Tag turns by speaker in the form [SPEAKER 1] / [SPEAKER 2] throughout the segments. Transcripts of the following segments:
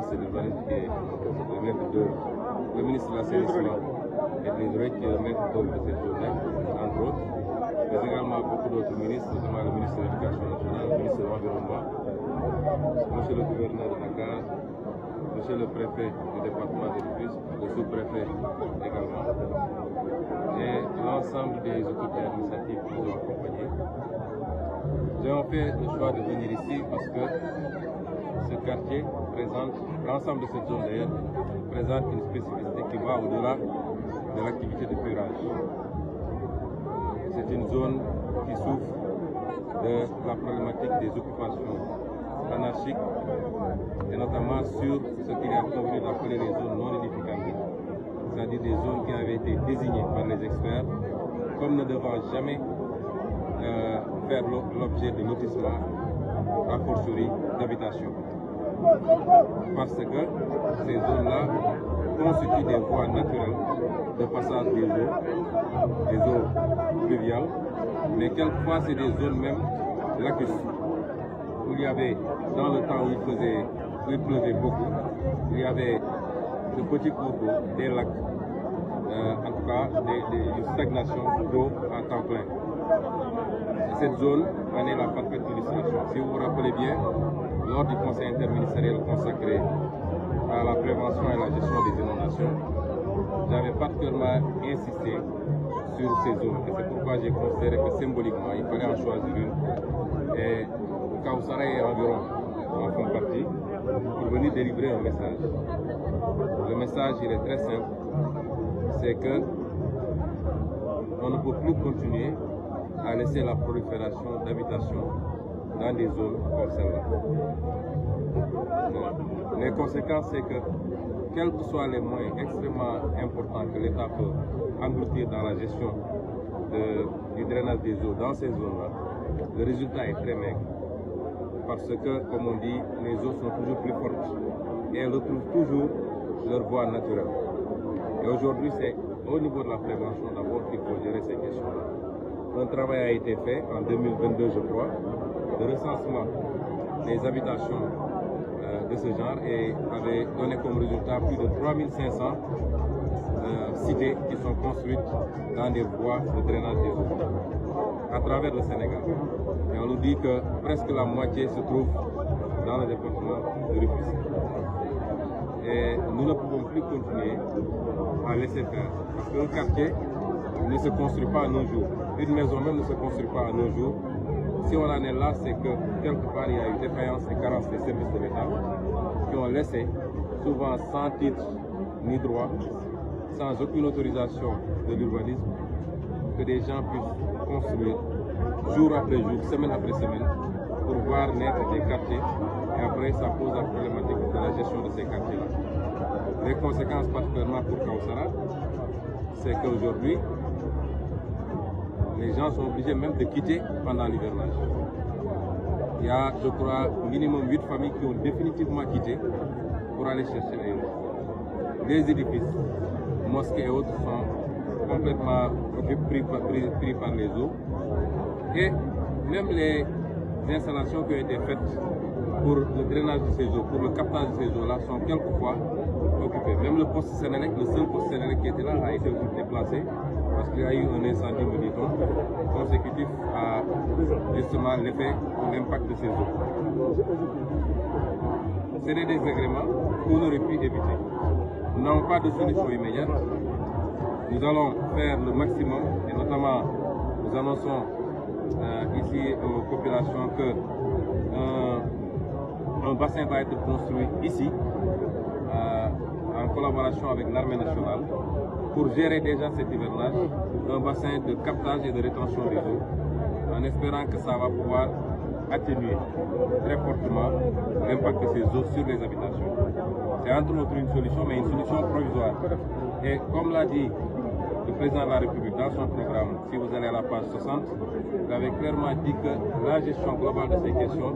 [SPEAKER 1] ministre de l'Urbanisme qui est le maître d'œuvre, le ministre de l'Assainissement et de l'Hydraulique qui est le maître d'œuvre de cette journée, entre autres, mais également beaucoup d'autres ministres, notamment le ministre de l'Éducation nationale, le ministre de l'Environnement, monsieur le gouverneur de Dakar, monsieur le préfet du département de Rufisque, le sous-préfet également, et l'ensemble des autorités administratives qui nous ont accompagnés. Nous avons fait le choix de venir ici parce que ce quartier présente, l'ensemble de cette zone d'ailleurs, présente une spécificité qui va au-delà de l'activité de curage. C'est une zone qui souffre de la problématique des occupations anarchiques et notamment sur ce qu'il est convenu d'appeler les zones non édificantes, c'est-à-dire des zones qui avaient été désignées par les experts comme ne devant jamais faire l'objet de lotissement, a fortiori d'habitation. Parce que ces zones-là constituent des voies naturelles de passage des eaux pluviales, mais quelquefois c'est des zones même lacustres, où il y avait, dans le temps où il pleuvait beaucoup, il y avait de petits cours d'eau, des lacs, en tout cas une stagnation d'eau à temps plein. Cette zone en est la parfaite illustration. Si vous vous rappelez bien, lors du conseil interministériel consacré à la prévention et la gestion des inondations, j'avais particulièrement insisté sur ces zones. Et c'est pourquoi j'ai considéré que symboliquement, il fallait en choisir une. Et Kawsara et environ en font partie pour venir délivrer un message. Le message, il est très simple. C'est que on ne peut plus continuer à laisser la prolifération d'habitations dans des zones comme celle-là. Les conséquences, c'est que, quels que soient les moyens extrêmement importants que l'État peut engloutir dans la gestion du drainage des eaux dans ces zones-là, le résultat est très maigre. Parce que, comme on dit, les eaux sont toujours plus fortes et elles retrouvent toujours leur voie naturelle. Et aujourd'hui, c'est au niveau de la prévention d'abord qu'il faut gérer ces questions-là. Un travail a été fait en 2022, je crois, de recensement des habitations de ce genre et avait donné comme résultat plus de 3500 cités qui sont construites dans des voies de drainage des eaux à travers le Sénégal. Et on nous dit que presque la moitié se trouve dans le département de Rufisque. Et nous ne pouvons plus continuer à laisser faire. Parce qu'un quartier ne se construit pas en un jour. Une maison même ne se construit pas en un jour. Si on en est là, c'est que quelque part il y a une défaillance et carence des services de l'État qui ont laissé, souvent sans titre ni droit, sans aucune autorisation de l'urbanisme, que des gens puissent construire jour après jour, semaine après semaine, pour voir naître des quartiers. Et après, ça pose la problématique de la gestion de ces quartiers-là. Les conséquences, particulièrement pour Kawsara, c'est qu'aujourd'hui, les gens sont obligés même de quitter pendant l'hivernage. Il y a, je crois, minimum 8 familles qui ont définitivement quitté pour aller chercher ailleurs. Les édifices, mosquées et autres sont complètement pris par les eaux. Et même les installations qui ont été faites pour le drainage de ces eaux, pour le captage de ces eaux-là, sont quelquefois occupées. Même le poste Sénélec, le seul poste Sénélec qui était là, a été déplacé parce qu'il y a eu un incendie, me dit-on, consécutif à justement l'effet ou l'impact de ces eaux. C'est des désagréments qu'on aurait pu éviter. Nous n'avons pas de solution immédiate. Nous allons faire le maximum et notamment nous annonçons ici aux populations que un bassin va être construit ici en collaboration avec l'armée nationale pour gérer déjà cet hivernage, un bassin de captage et de rétention des eaux, en espérant que ça va pouvoir atténuer très fortement l'impact de ces eaux sur les habitations. C'est entre autres une solution, mais une solution provisoire. Et comme l'a dit le président de la République dans son programme, si vous allez à la page 60, il avait clairement dit que la gestion globale de ces questions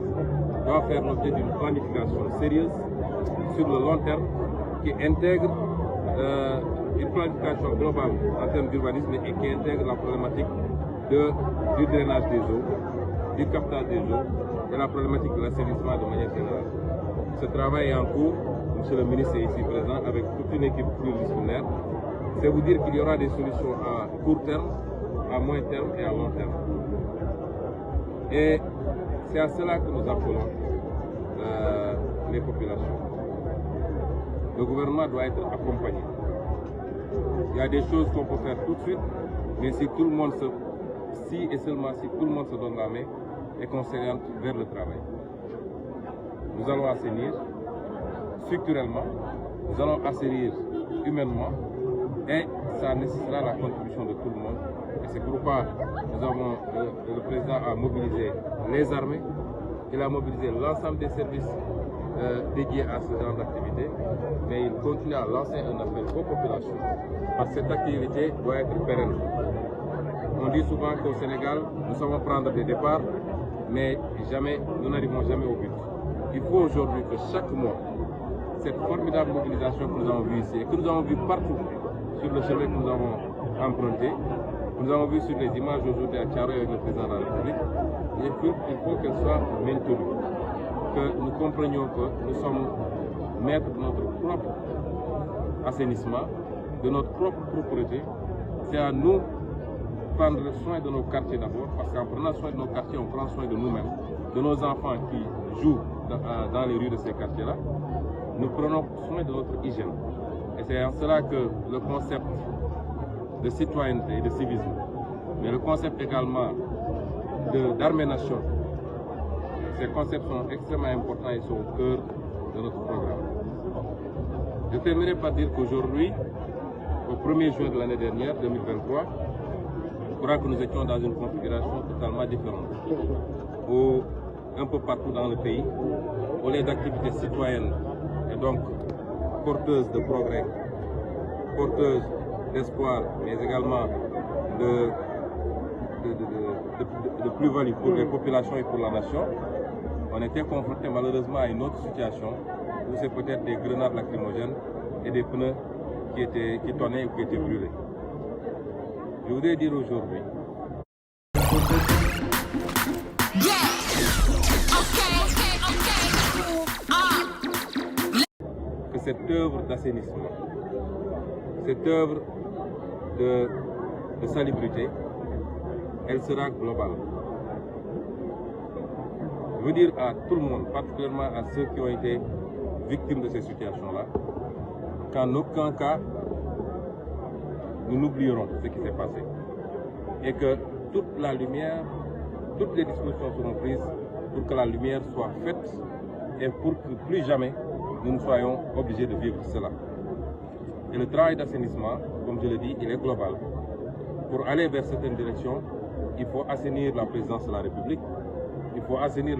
[SPEAKER 1] doit faire l'objet d'une planification sérieuse sur le long terme qui intègre une planification globale en termes d'urbanisme et qui intègre la problématique du drainage des eaux, du captage des eaux et la problématique de l'assainissement de manière générale. ce travail est en cours, monsieur le ministre est ici présent avec toute une équipe pluridisciplinaire. C'est vous dire qu'il y aura des solutions à court terme, à moyen terme et à long terme. Et c'est à cela que nous appelons les populations. Le gouvernement doit être accompagné. Il y a des choses qu'on peut faire tout de suite, mais si tout le monde si et seulement si tout le monde se donne la main et qu'on s'oriente vers le travail. Nous allons assainir structurellement, nous allons assainir humainement et ça nécessitera la contribution de tout le monde. Et c'est pourquoi le président a mobilisé les armées, il a mobilisé l'ensemble des services dédiés à ce genre d'activité, mais il continue à lancer un appel aux populations parce que cette activité doit être pérenne. On dit souvent qu'au Sénégal, nous savons prendre des départs, mais nous n'arrivons jamais au but. Il faut aujourd'hui que chaque mois, cette formidable mobilisation que nous avons vue ici et que nous avons vue partout sur le chemin que nous avons emprunté, nous avons vu sur les images aujourd'hui à Thiaroye avec le président de la République, il faut qu'elle soit maintenue, que nous comprenions que nous sommes maîtres de notre propre assainissement, de notre propre propreté. C'est à nous de prendre soin de nos quartiers d'abord, parce qu'en prenant soin de nos quartiers, on prend soin de nous-mêmes, de nos enfants qui jouent dans les rues de ces quartiers-là. Nous prenons soin de notre hygiène. Et c'est en cela que le concept de citoyenneté et de civisme, mais le concept également d'armée-nation, ces concepts sont extrêmement importants et sont au cœur de notre programme. Je terminerai par dire qu'aujourd'hui, au 1er juin de l'année dernière, 2023, je crois que nous étions dans une configuration totalement différente. Où, un peu partout dans le pays, où les activités citoyennes et donc porteuses de progrès, porteuses d'espoir, mais également de plus-value pour les populations et pour la nation, on était confronté malheureusement à une autre situation où c'est peut-être des grenades lacrymogènes et des pneus qui tonnaient ou qui étaient brûlés. Je voudrais dire aujourd'hui que cette œuvre d'assainissement, cette œuvre de salubrité, elle sera globale. Je veux dire à tout le monde, particulièrement à ceux qui ont été victimes de ces situations-là, qu'en aucun cas, nous n'oublierons ce qui s'est passé. Et que toute la lumière, toutes les dispositions seront prises pour que la lumière soit faite et pour que plus jamais nous ne soyons obligés de vivre cela. Et le travail d'assainissement, comme je le dis, il est global. Pour aller vers certaines directions, il faut assainir la présidence de la République, il faut assainir